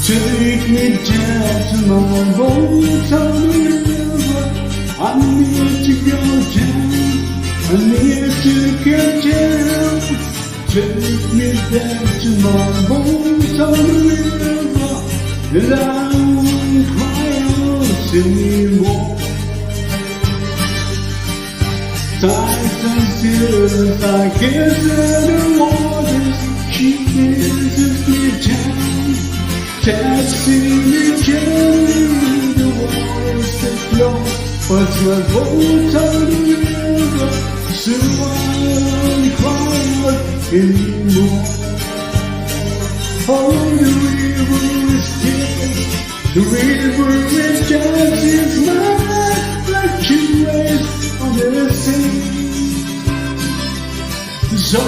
Take me down to my boat on the river. I need to go down, I need to go down. Take me down to my boat on the river, and I won't cry out anymore. Tides and tears I guess in the waters, she kisses me down, taxing me down. The waters that flow, but my boat on the river, so I won't cry out anymore. Oh, the river is dead, the river is just its mind, like two waves on the sea. So